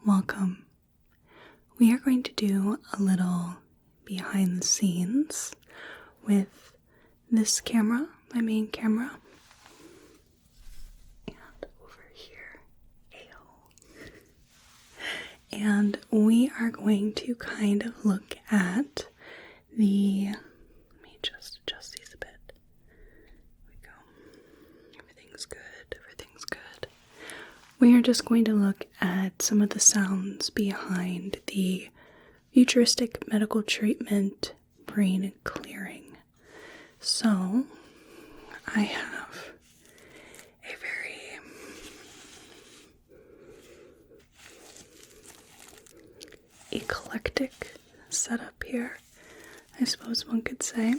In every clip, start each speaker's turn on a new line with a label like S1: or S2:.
S1: welcome. We are going to do a little behind the scenes with this camera, my main camera, and over here, and we are going to kind of look at the, let me just adjust these a bit. There we go. Everything's good. We are just going to look at some of the sounds behind the futuristic medical treatment brain clearing. So, I have a very eclectic setup here, I suppose one could say. I'm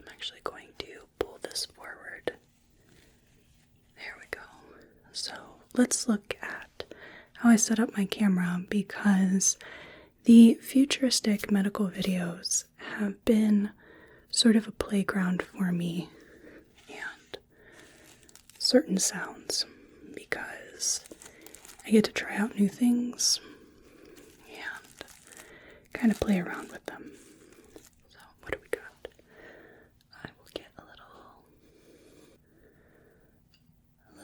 S1: actually going to pull this forward. There we go. So let's look at how I set up my camera, because the futuristic medical videos have been sort of a playground for me and certain sounds, because I get to try out new things and kind of play around with them. So what do we got? I will get a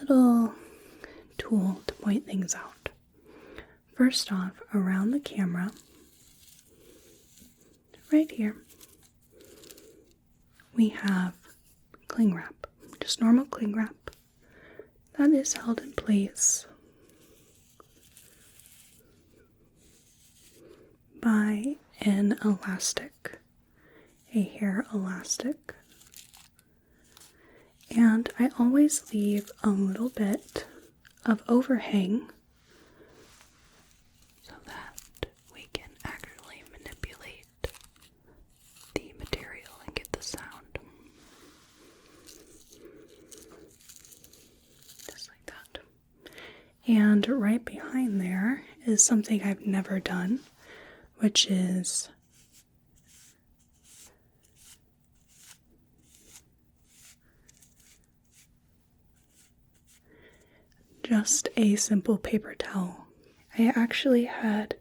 S1: little tool to point things out. First off, around the camera, right here, we have cling wrap, just normal cling wrap that is held in place by an elastic, a hair elastic. And I always leave a little bit of overhang so that we can actually manipulate the material and get the sound. Just like that. And right behind there is something I've never done, which is just a simple paper towel. I actually had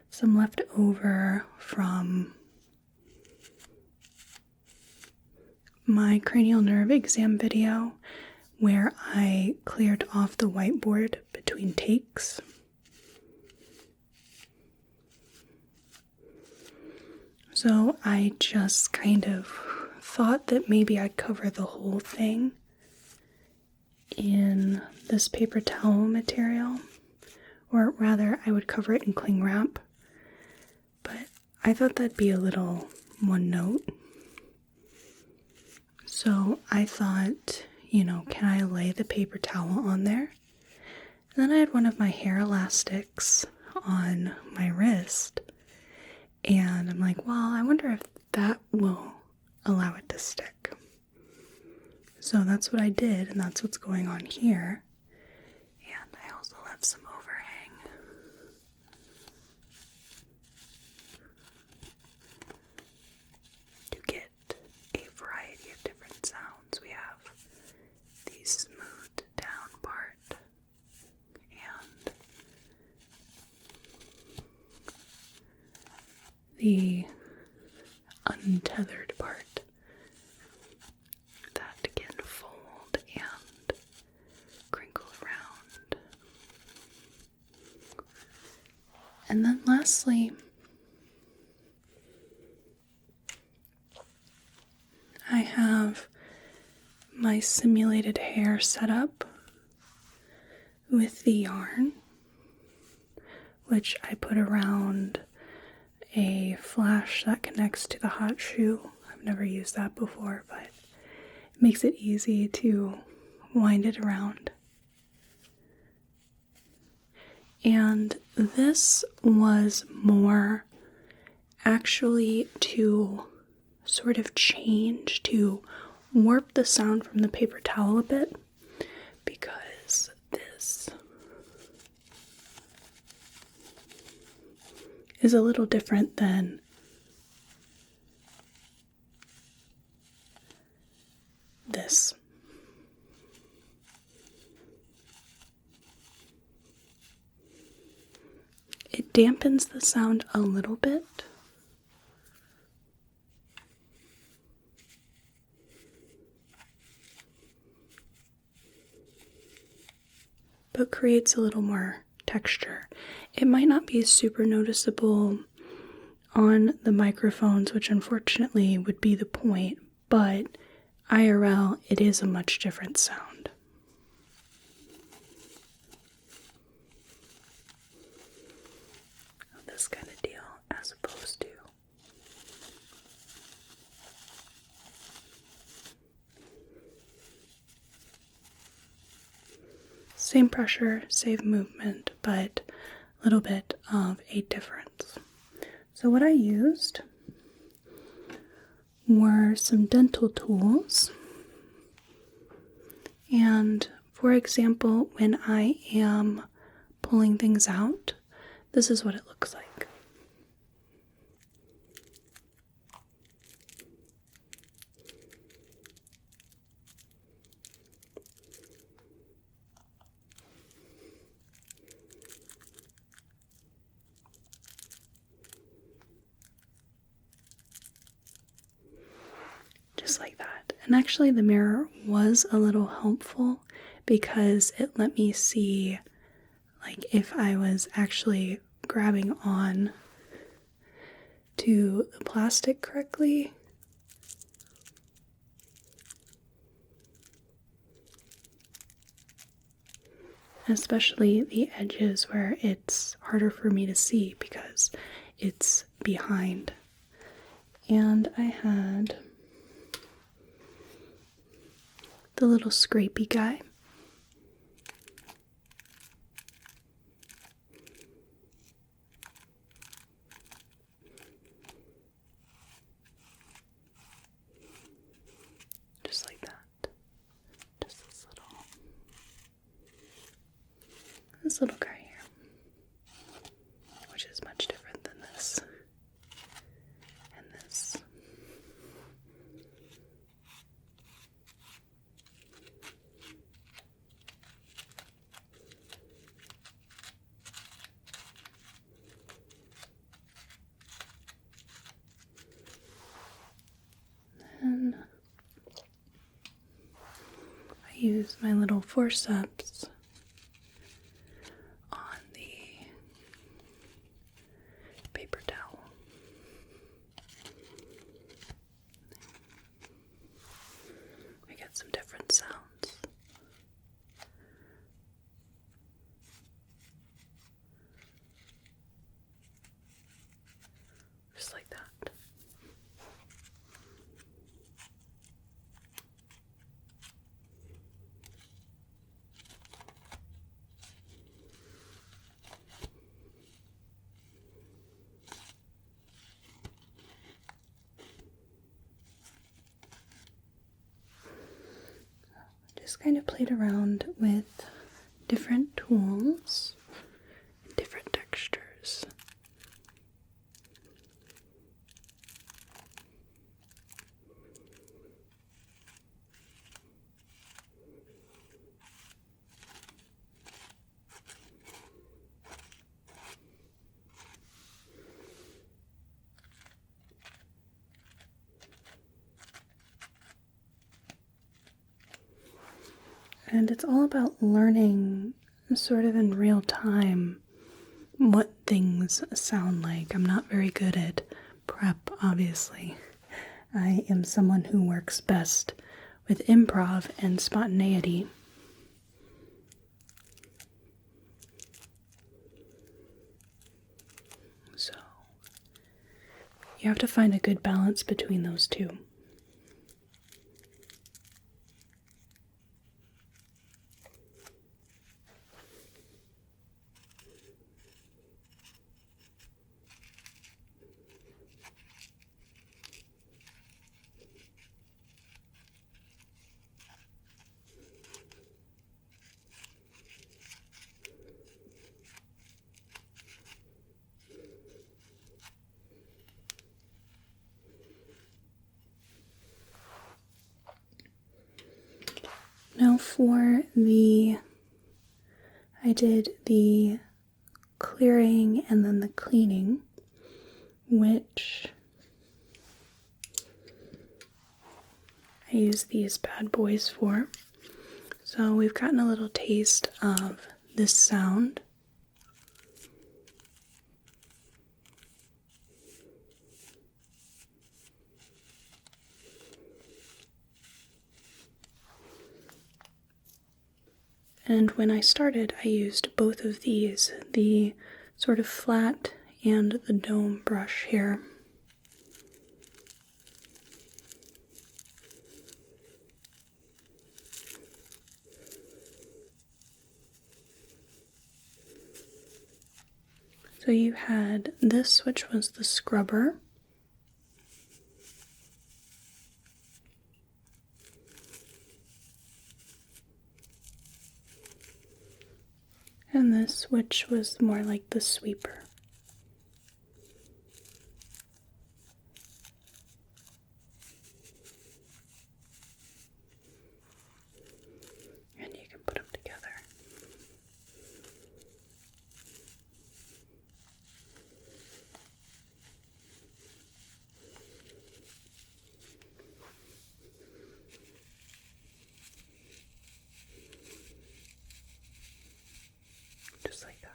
S1: some left over from my cranial nerve exam video where I cleared off the whiteboard between takes. So I just kind of thought that maybe I'd cover the whole thing in this paper towel material, or rather I would cover it in cling wrap, but I thought that'd be a little one note. So I thought, can I lay the paper towel on there? And then I had one of my hair elastics on my wrist, and I'm like, well, I wonder if that will allow it to stick. So that's what I did, and that's what's going on here. And I also left some overhang. To get a variety of different sounds. We have the smoothed down part and the untethered part. And then lastly, I have my simulated hair set up with the yarn, which I put around a flash that connects to the hot shoe. I've never used that before, but it makes it easy to wind it around. And this was more actually to sort of change, to warp the sound from the paper towel a bit, because this is a little different than this. dampens the sound a little bit. But creates a little more texture. It might not be super noticeable on the microphones, which unfortunately would be the point, but IRL, it is a much different sound. This kind of deal, as opposed to same pressure, same movement, but a little bit of a difference. So what I used were some dental tools. And for example, when I am pulling things out, this is what it looks like. Just like that. And actually the mirror was a little helpful because it let me see like if I was actually grabbing on to the plastic correctly. Especially the edges where it's harder for me to see because it's behind. And I had the little scrapey guy. Just like that. Just this little guy here, which is much different than this and this. And I use my little forceps on the paper towel. We get some different sounds. Just like that. Just kind of played around with different tools, different textures. And it's all about learning sort of in real time what things sound like. I'm not very good at prep, obviously. I am someone who works best with improv and spontaneity. So you have to find a good balance between those two. Now I did the clearing and then the cleaning, which I use these bad boys for. So we've gotten a little taste of this sound. And when I started, I used both of these, the sort of flat and the dome brush here. So you had this, which was the scrubber. And this, which was more like the sweeper. And you can put them together. Just like that.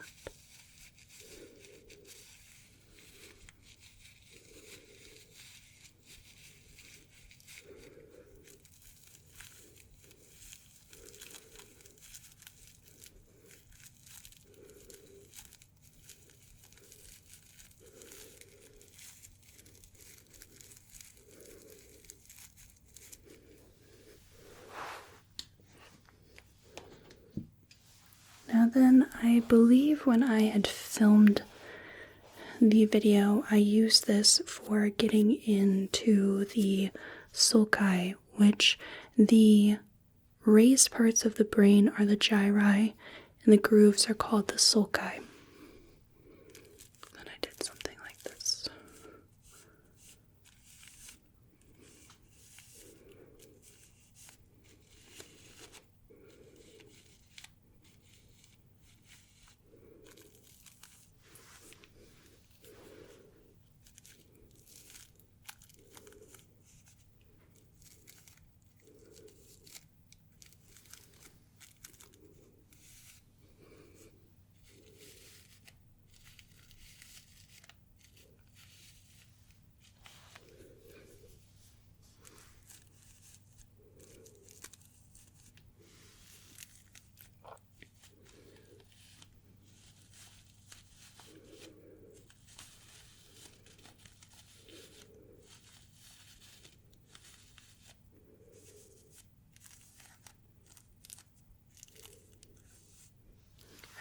S1: Now then, I believe when I had filmed the video, I used this for getting into the sulci, which the raised parts of the brain are the gyri, and the grooves are called the sulci. And I did something like this.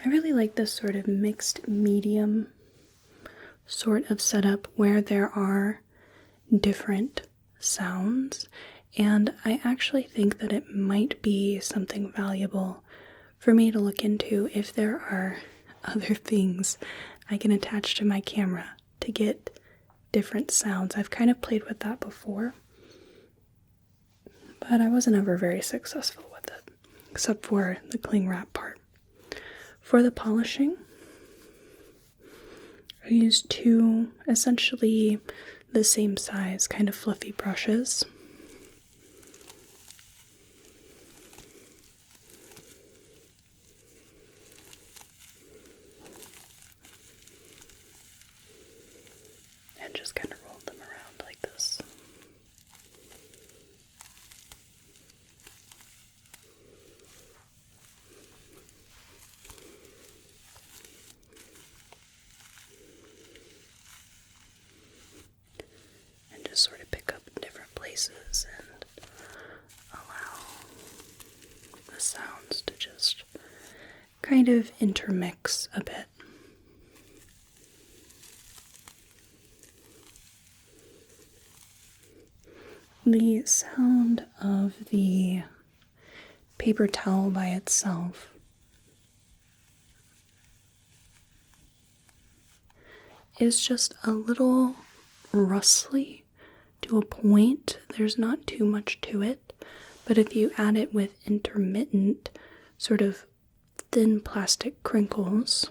S1: I really like this sort of mixed medium sort of setup where there are different sounds, and I actually think that it might be something valuable for me to look into if there are other things I can attach to my camera to get different sounds. I've kind of played with that before, but I wasn't ever very successful with it, except for the cling wrap part. For the polishing, I used two essentially the same size, kind of fluffy brushes. And just kind of rolled them around like this. And just sort of pick up in different places and allow the sounds to just kind of intermix a bit. The sound of the paper towel by itself is just a little rustly to a point. There's not too much to it, but if you add it with intermittent sort of thin plastic crinkles,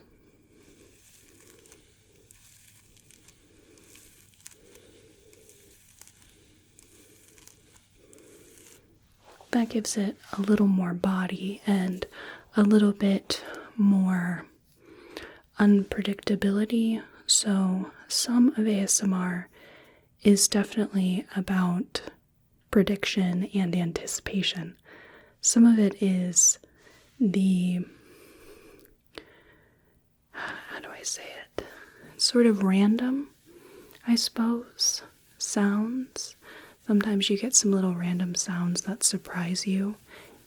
S1: that gives it a little more body and a little bit more unpredictability. So some of ASMR is definitely about prediction and anticipation. Some of it is the, how do I say it? Sort of random, I suppose, sounds. Sometimes you get some little random sounds that surprise you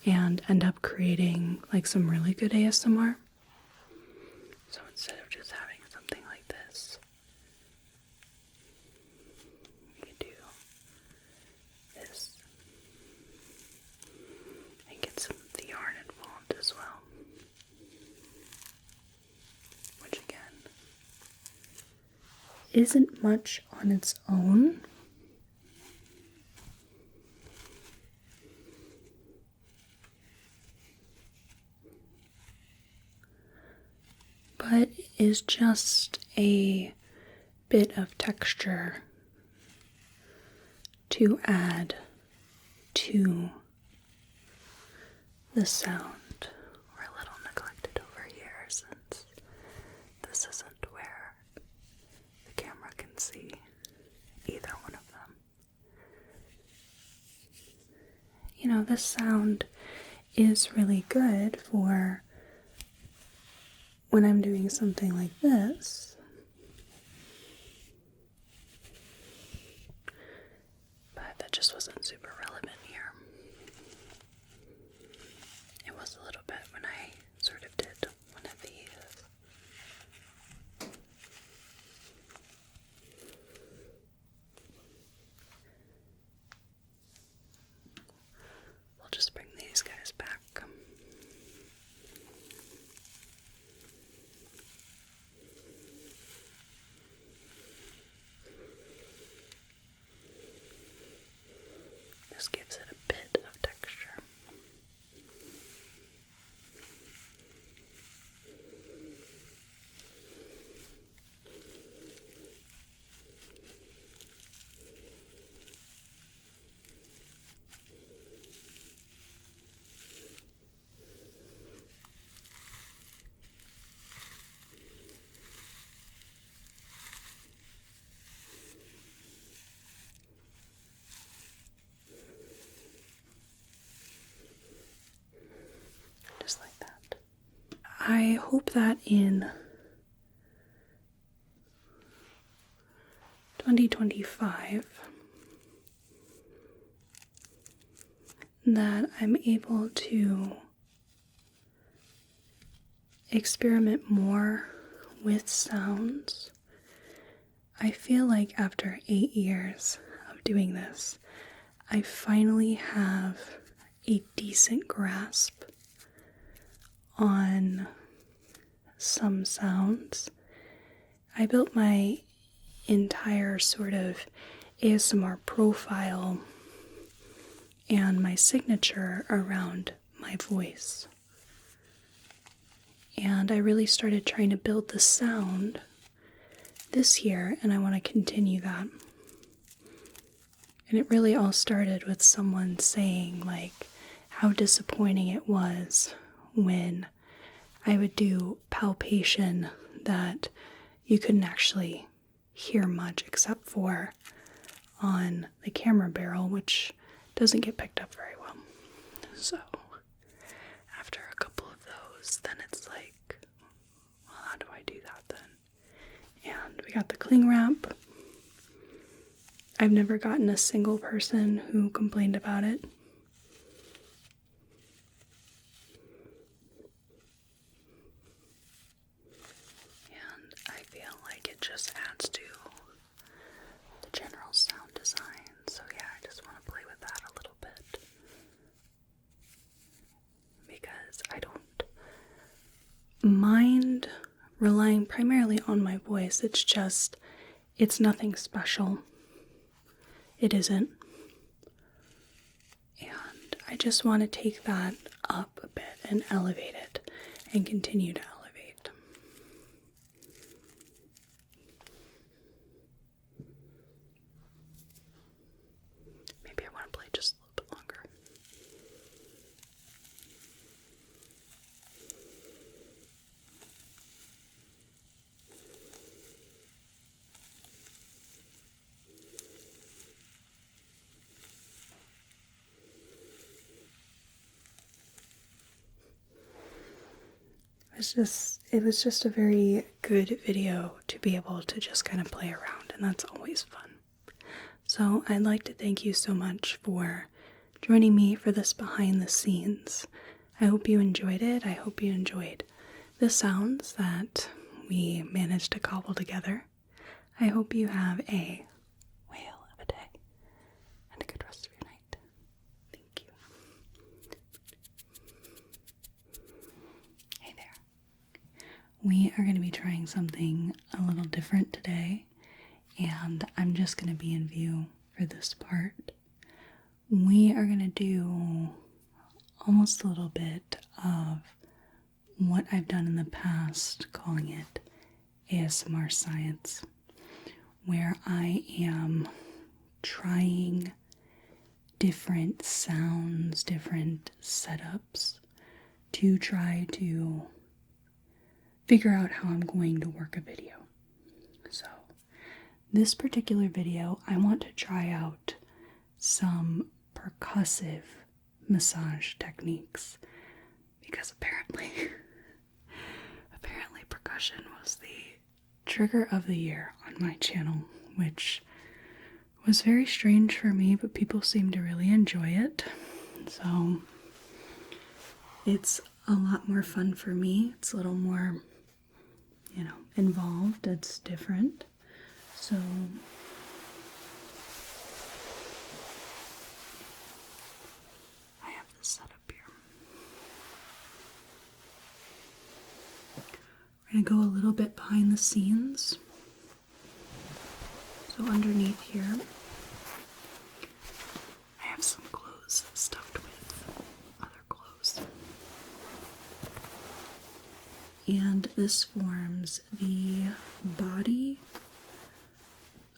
S1: and end up creating like some really good ASMR. So instead of just having something like this, you can do this and get some of the yarn involved as well, which again isn't much on its own. But is just a bit of texture to add to the sound. We're a little neglected over here since this isn't where the camera can see either one of them. You know, this sound is really good for when I'm doing something like this. But that just wasn't super relevant here. It was a little bit when I sort of did one of these. We'll just bring these guys back. This gives it a bit of texture. Just like that. I hope that in 2025 that I'm able to experiment more with sounds. I feel like after 8 years of doing this, I finally have a decent grasp on some sounds. I built my entire sort of ASMR profile and my signature around my voice. And I really started trying to build the sound this year, and I want to continue that. And it really all started with someone saying, like, how disappointing it was when I would do palpation that you couldn't actually hear much except for on the camera barrel, which doesn't get picked up very well. So after a couple of those, then it's like, well, how do I do that then? And we got the cling wrap. I've never gotten a single person who complained about it. And I feel like it just adds to the general sound design. So yeah, I just want to play with that a little bit. Because I don't mind relying primarily on my voice. It's just, it's nothing special. It isn't. And I just want to take that up a bit and elevate it and continue to elevate. Maybe I want to play just a little bit longer. it was just a very good video to be able to just kind of play around, and that's always fun. So I'd like to thank you so much for joining me for this behind the scenes. I hope you enjoyed it. I hope you enjoyed the sounds that we managed to cobble together. I hope you have a whale of a day and a good rest of your night. Thank you. Hey there. We are going to be trying something a little different today, and I'm just going to be in view for this part. We are going to do almost a little bit of what I've done in the past, calling it ASMR science, where I am trying different sounds, different setups to try to figure out how I'm going to work a video. So, this particular video, I want to try out some percussive massage techniques, because apparently percussion was the trigger of the year on my channel, which was very strange for me, but people seem to really enjoy it. So it's a lot more fun for me. It's a little more, involved. It's different. So I have this set up here. We're going to go a little bit behind the scenes. So underneath here, I have some clothes stuffed with other clothes. And this forms the body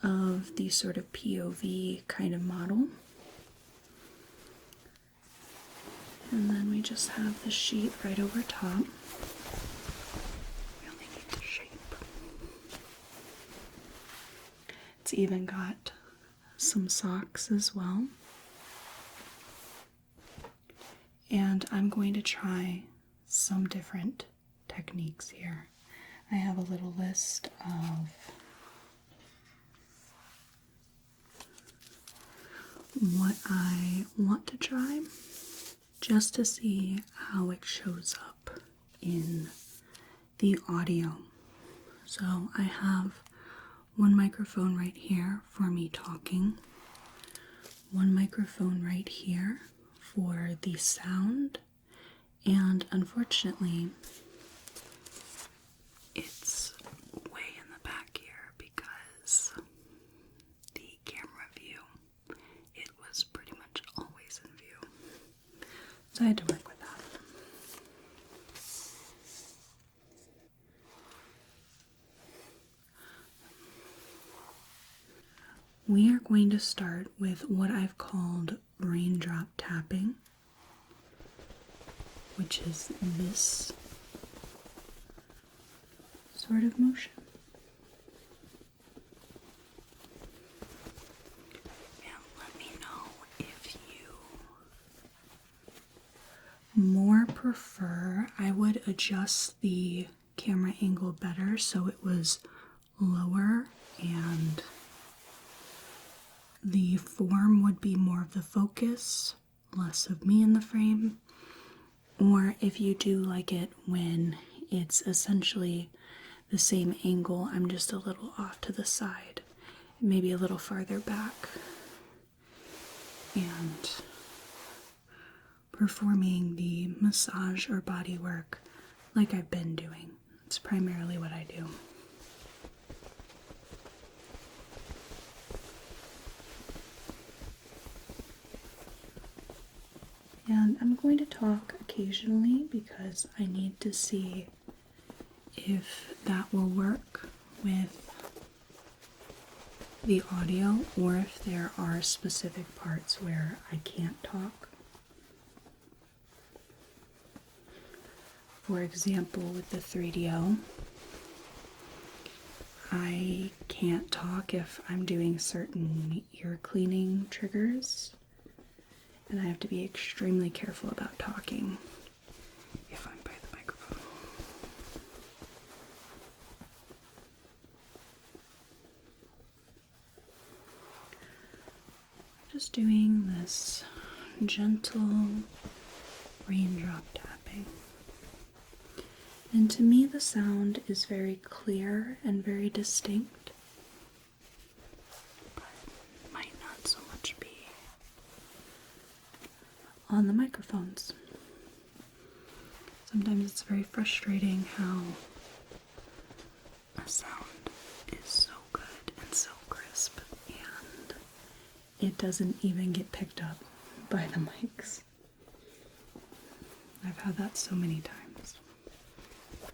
S1: of the sort of POV kind of model. And then we just have the sheet right over top. We only need the shape. It's even got some socks as well. And I'm going to try some different techniques here. I have a little list of what I want to try, just to see how it shows up in the audio. So I have one microphone right here for me talking, one microphone right here for the sound, and unfortunately it's way in the back here because the camera view, it was pretty much always in view. So I had to work with that. We are going to start with what I've called raindrop tapping, which is this sort of motion. And let me know if you more prefer. I would adjust the camera angle better so it was lower and the form would be more of the focus, less of me in the frame. Or if you do like it when it's essentially the same angle, I'm just a little off to the side, maybe a little farther back, and performing the massage or body work like I've been doing. It's primarily what I do. And I'm going to talk occasionally because I need to see if that will work with the audio or if there are specific parts where I can't talk. For example, with the 3DO, I can't talk if I'm doing certain ear cleaning triggers. And I have to be extremely careful about talking if I'm by the microphone. just doing this gentle raindrop tapping. And to me, the sound is very clear and very distinct, but might not so much be on the microphones. Sometimes it's very frustrating how a sound is so good and so crisp, and it doesn't even get picked up by the mics. I've had that so many times. I'm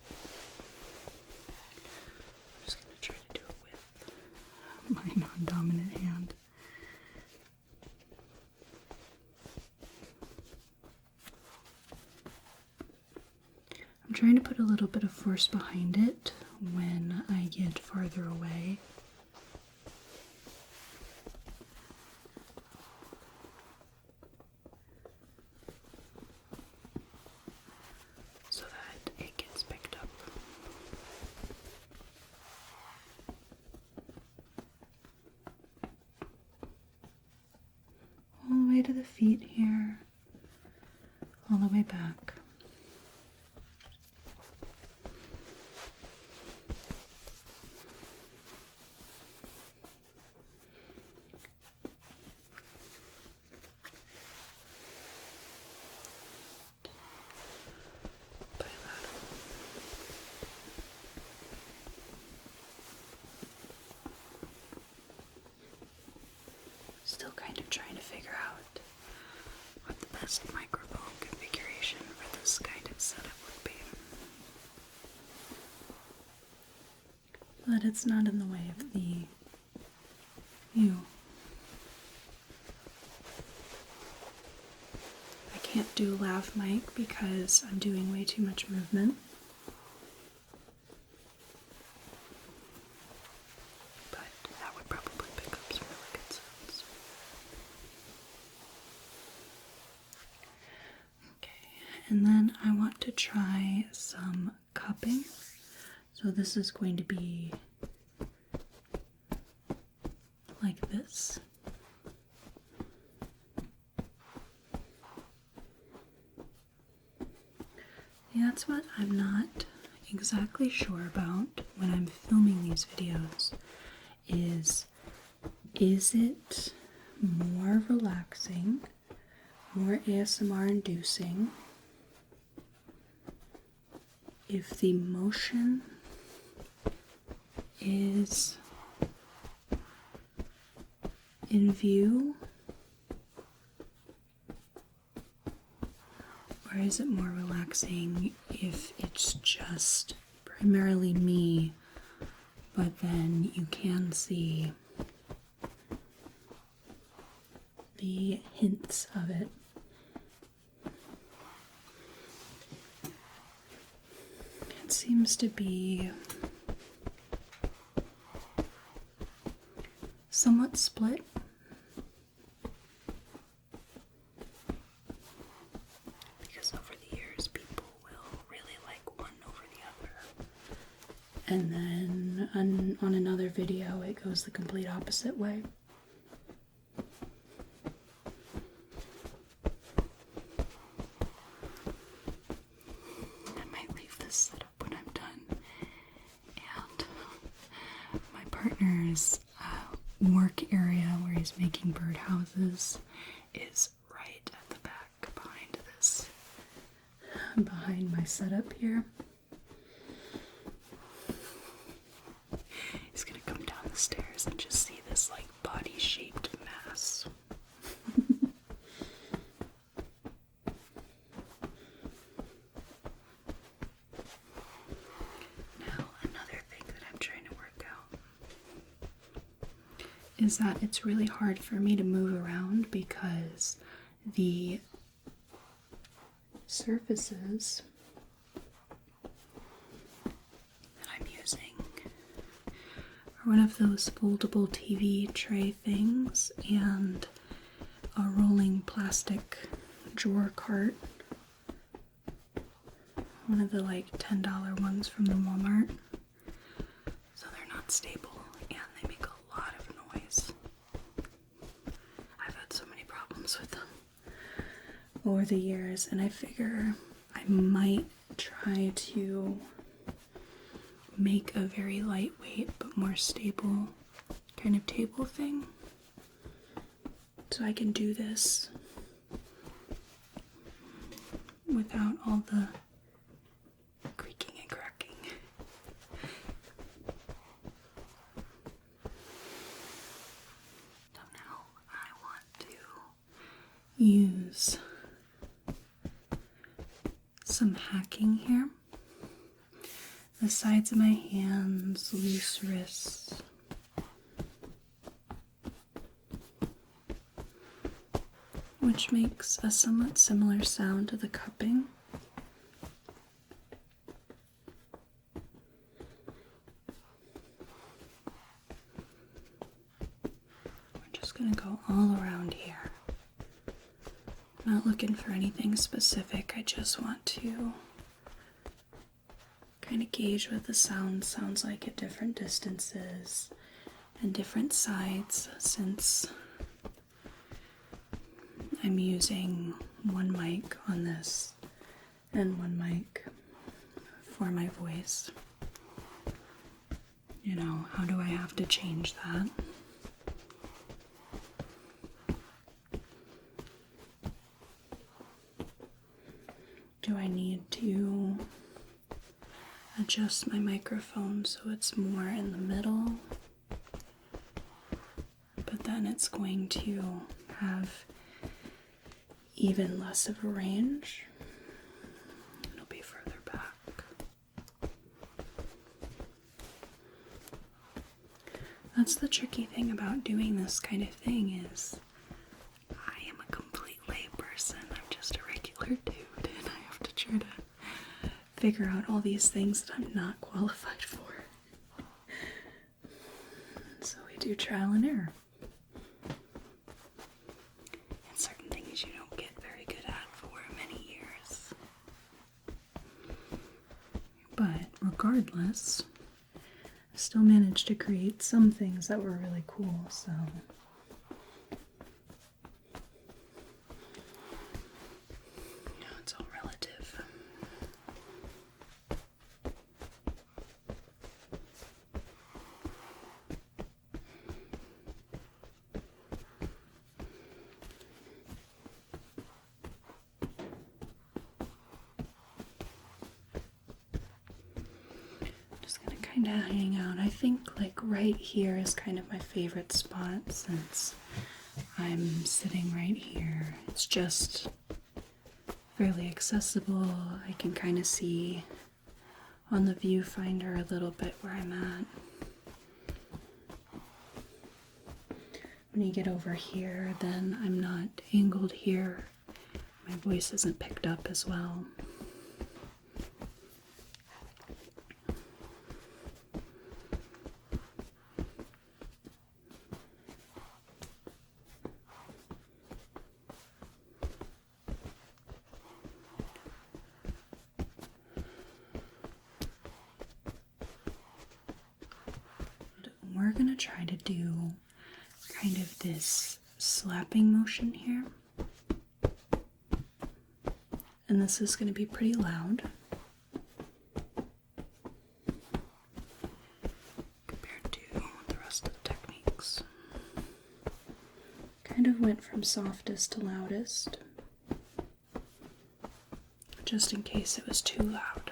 S1: just going to try to do it with my non-dominant hand. I'm trying to put a little bit of force behind it when I get farther away. So that it gets picked up. All the way to the feet here, all the way back. Still kind of trying to figure out what the best microphone configuration for this kind of setup would be, so that it's not in the way of the view. I can't do lav mic because I'm doing way too much movement. But that would probably pick up some really good sounds. Okay, and then I want to try some cupping. So this is going to be like this. Yeah, that's what I'm not exactly sure about when I'm filming these videos is it more relaxing, more ASMR inducing if the motion is in view, or is it more relaxing if it's just primarily me, but then you can see the hints of it? It seems to be somewhat split. Because over the years, people will really like one over the other. And then on another video, it goes the complete opposite way. I might leave this set up when I'm done. And my partner's work area where he's making birdhouses is right at the back behind my setup here. He's gonna come down the stairs and just see this like body-shaped mass. Now, another thing that I'm trying to work out is that it's really hard for me to move around because the surfaces that I'm using are one of those foldable TV tray things and a rolling plastic drawer cart. One of the like $10 ones from the Walmart. So they're not stable and they make a lot of noise. I've had so over the years, and I figure I might try to make a very lightweight but more stable kind of table thing. So I can do this without all the creaking and cracking. So now I want to use some hacking here. The sides of my hands, loose wrists. Which makes a somewhat similar sound to the cupping. We're just going to go all around here. Not looking for anything specific, I just want to kind of gauge what the sound sounds like at different distances and different sides, since I'm using one mic on this and one mic for my voice. You know, how do I have to change that? Do I need to adjust my microphone so it's more in the middle? But then it's going to have even less of a range. It'll be further back. That's the tricky thing about doing this kind of thing is I am a complete lay person. I'm just a regular dude and I have to try to figure out all these things that I'm not qualified for. So we do trial and error. You don't get very good at for many years. But regardless, I still managed to create some things that were really cool, so it's all relative. Kind of hang out. I think like right here is kind of my favorite spot since I'm sitting right here. It's just fairly accessible. I can kind of see on the viewfinder a little bit where I'm at. When you get over here, then I'm not angled here. My voice isn't picked up as well. We're going to try to do kind of this slapping motion here. And this is going to be pretty loud compared to the rest of the techniques. Kind of went from softest to loudest, just in case it was too loud.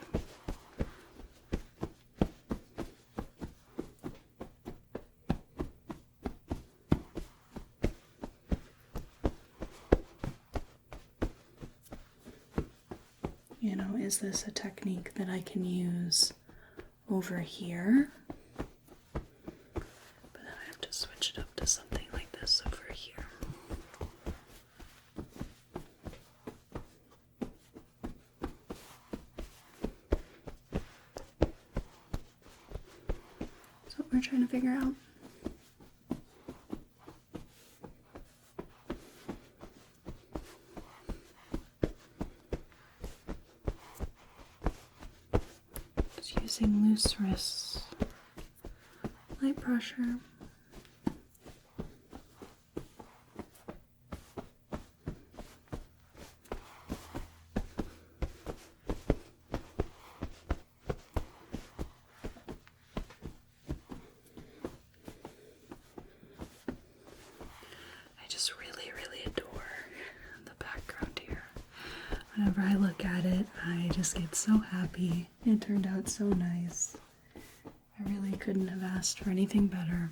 S1: You know, is this a technique that I can use over here? But then I have to switch it up to something like this over here. That's what we're trying to figure out. Using loose wrists, light pressure. Whenever I look at it, I just get so happy. It turned out so nice. I really couldn't have asked for anything better.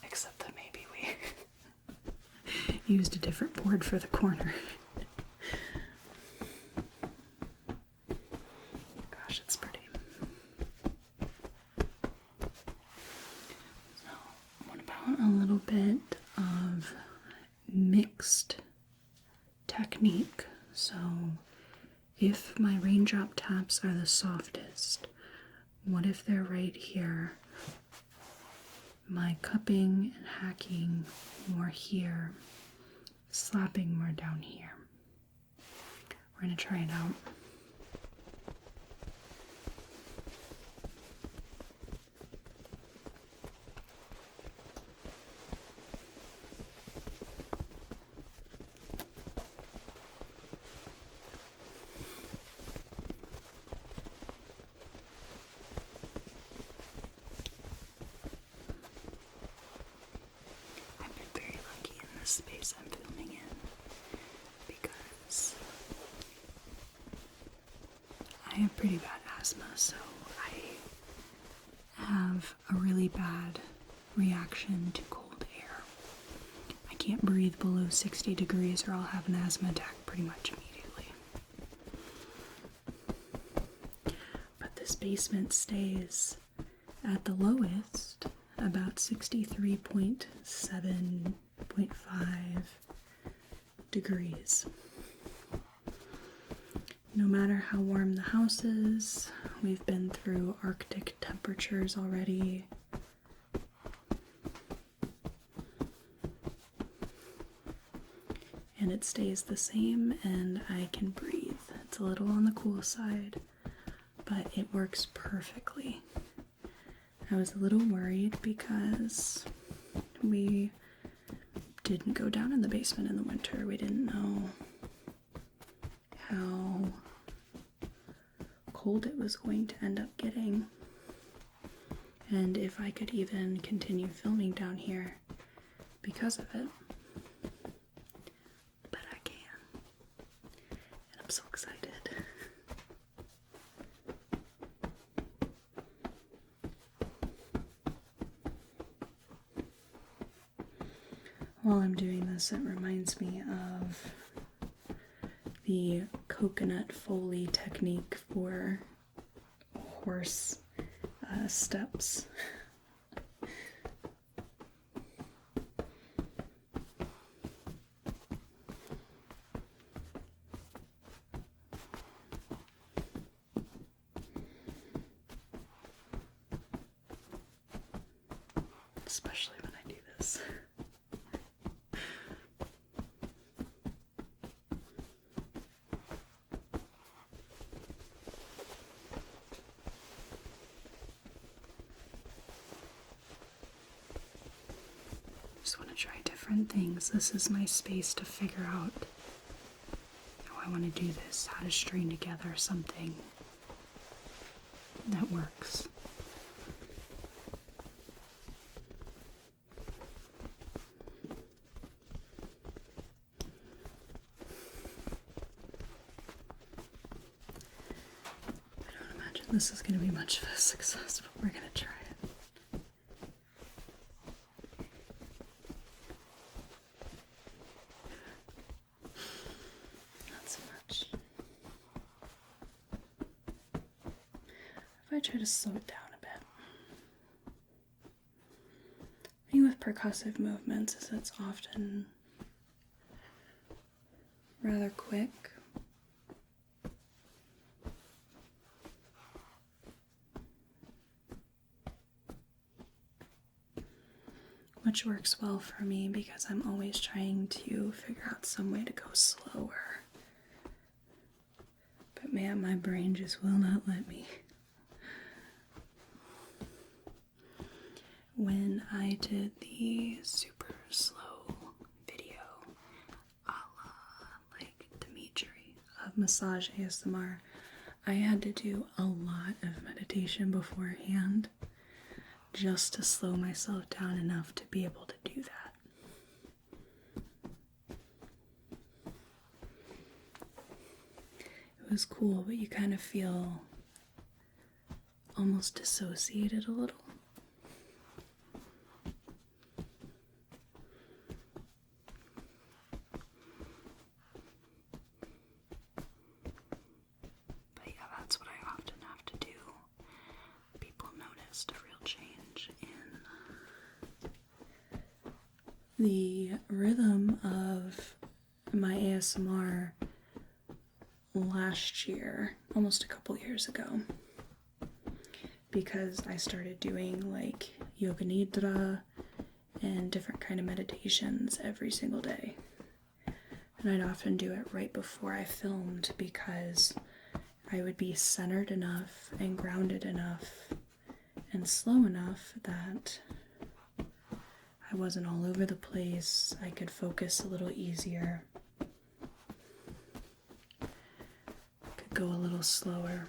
S1: Except that maybe we used a different board for the corner. Gosh, it's pretty. So, what about a little bit of mixed technique? So, if my raindrop taps are the softest, what if they're right here? My cupping and hacking more here, slapping more down here. We're going to try it out. Space I'm filming in because I have pretty bad asthma, so I have a really bad reaction to cold air. I can't breathe below 60 degrees or I'll have an asthma attack pretty much immediately. But this basement stays at the lowest about 63.7.5 degrees. No matter how warm the house is, we've been through Arctic temperatures already. And it stays the same and I can breathe. It's a little on the cool side, but it works perfectly. I was a little worried because we didn't go down in the basement in the winter. We didn't know how cold it was going to end up getting, and if I could even continue filming down here because of it. But I can, and I'm so excited. While I'm doing this, it reminds me of the coconut foley technique for horse steps. Especially when I do this. Just want to try different things. This is my space to figure out how I want to do this, how to string together something that works. I don't imagine this is going to be much of a success, but we're going to try it. I try to slow it down a bit. The thing with percussive movements is it's often rather quick. Which works well for me because I'm always trying to figure out some way to go slower. But man, my brain just will not let me. When I did the super slow video, a la like Dimitri of Massage ASMR, I had to do a lot of meditation beforehand just to slow myself down enough to be able to do that. it was cool, but you kind of feel almost dissociated a little. But yeah, that's what I often have to do. People noticed a real change in the rhythm of my ASMR last year, almost a couple years ago, because I started doing like yoga nidra and different kind of meditations every single day. And I'd often do it right before I filmed because I would be centered enough and grounded enough and slow enough that I wasn't all over the place. I could focus a little easier. Could go a little slower.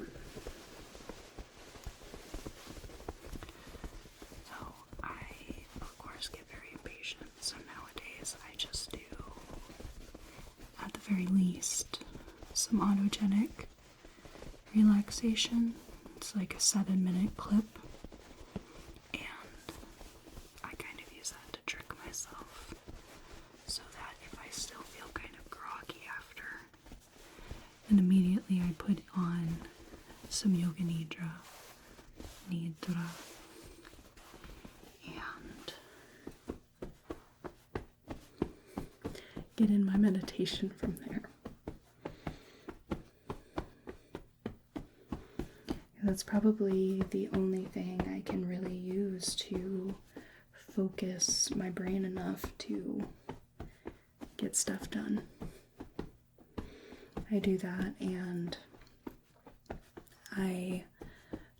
S1: So I, of course, get very impatient. So nowadays I just do, at the very least, some autogenic relaxation. It's like a 7-minute clip. And immediately I put on some yoga nidra, and get in my meditation from there. And that's probably the only thing I can really use to focus my brain enough to get stuff done. I do that, and I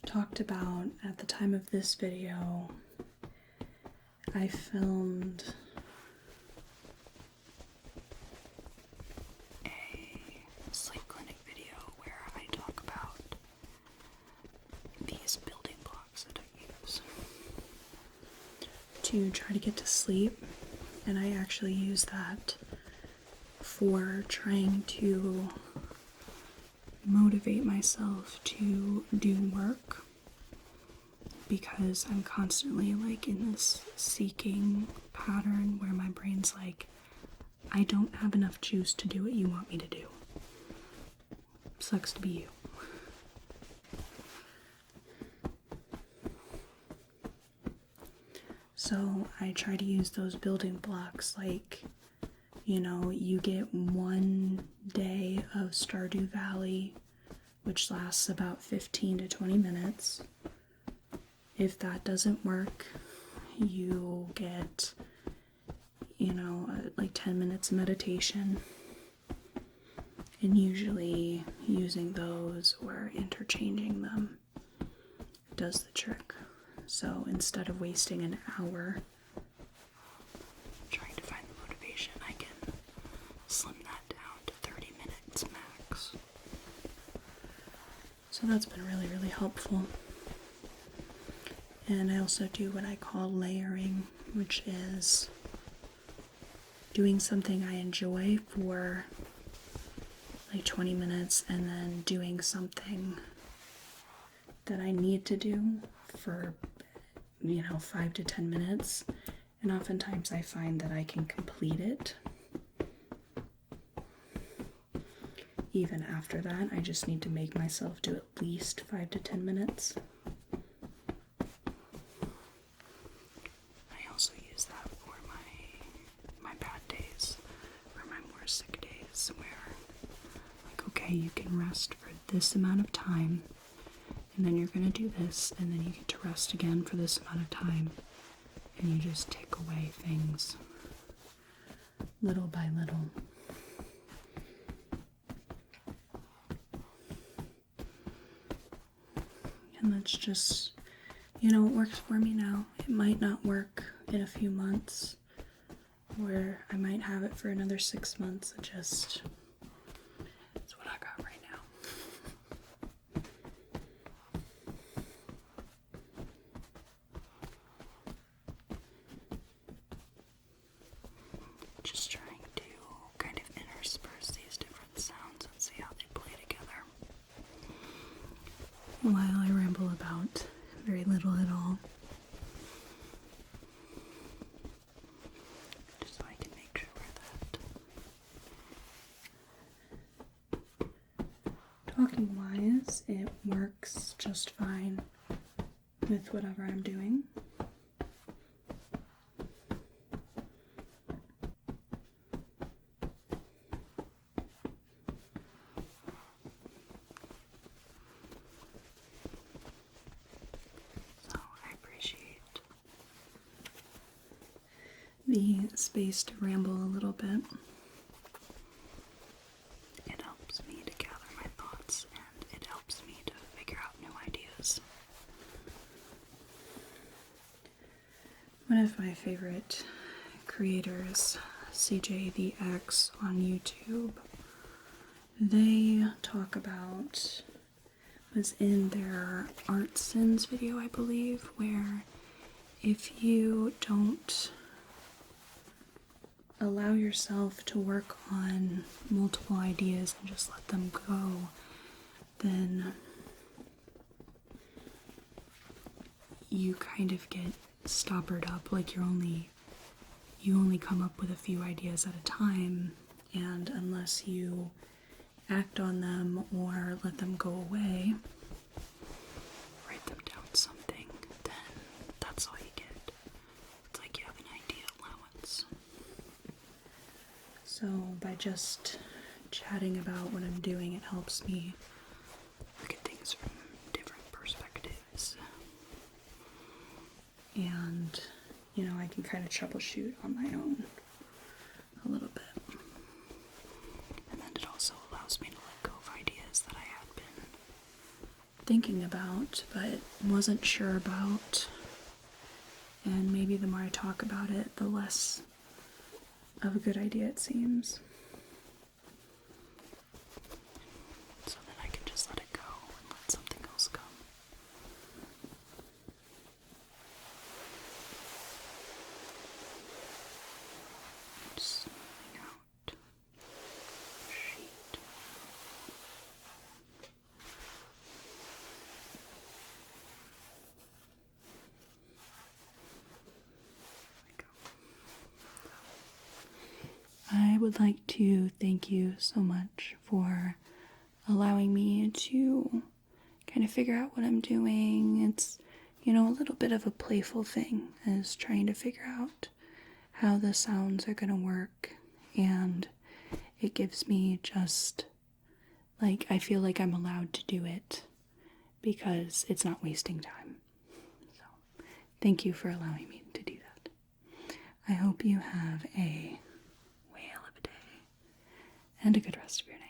S1: talked about, at the time of this video, I filmed a sleep clinic video where I talk about these building blocks that I use to try to get to sleep, and I actually use that for trying to motivate myself to do work, because I'm constantly like in this seeking pattern where my brain's like, I don't have enough juice to do what you want me to do. Sucks to be you. So I try to use those building blocks, like, you know, you get one day of Stardew Valley, which lasts about 15 to 20 minutes. If that doesn't work, you get, you know, like 10 minutes of meditation. And usually using those or interchanging them does the trick. So instead of wasting an hour trying to find the motivation, I can slim that down to 30 minutes max. So that's been really, really helpful. And I also do what I call layering, which is doing something I enjoy for like 20 minutes and then doing something that I need to do for, 5 to 10 minutes. And oftentimes I find that I can complete it. Even after that, I just need to make myself do at least 5 to 10 minutes. I also use that for my bad days, or my more sick days, where, like, okay, you can rest for this amount of time, and then you're gonna do this, and then you get to rest again for this amount of time, and you just take away things little by little. And that's just, it works for me now. It might not work in a few months, or I might have it for another 6 months. It's what I got right now. Just trying to kind of intersperse these different sounds and see how they play together. while I ramble about very little at all. Just so I can make sure that talking wise, it works just fine with whatever I'm doing. So I appreciate the space to ramble a little bit. It helps me to gather my thoughts and it helps me to figure out new ideas. One of my favorite creators, CJ on YouTube, they talk about, was in their Art Sins video, I believe, where if you don't allow yourself to work on multiple ideas and just let them go, then you kind of get stoppered up, like you only come up with a few ideas at a time, and unless you act on them or let them go away, write them down something, then that's all you get. It's like you have an idea allowance. So by just chatting about what I'm doing, it helps me look at things from different perspectives. And, you know, I can kind of troubleshoot on my own a little bit. And then it also allows me to let go of ideas that I had been thinking about but wasn't sure about. And maybe the more I talk about it, the less of a good idea it seems. So then I can just let it go and let something else come. Just smoothing out the sheet. I would like to thank you so much for allowing me to kind of figure out what I'm doing. It's, you know, a little bit of a playful thing, is trying to figure out how the sounds are going to work, and it gives me just, like, I feel like I'm allowed to do it because it's not wasting time. So, thank you for allowing me to do that. I hope you have a whale of a day and a good rest of your night.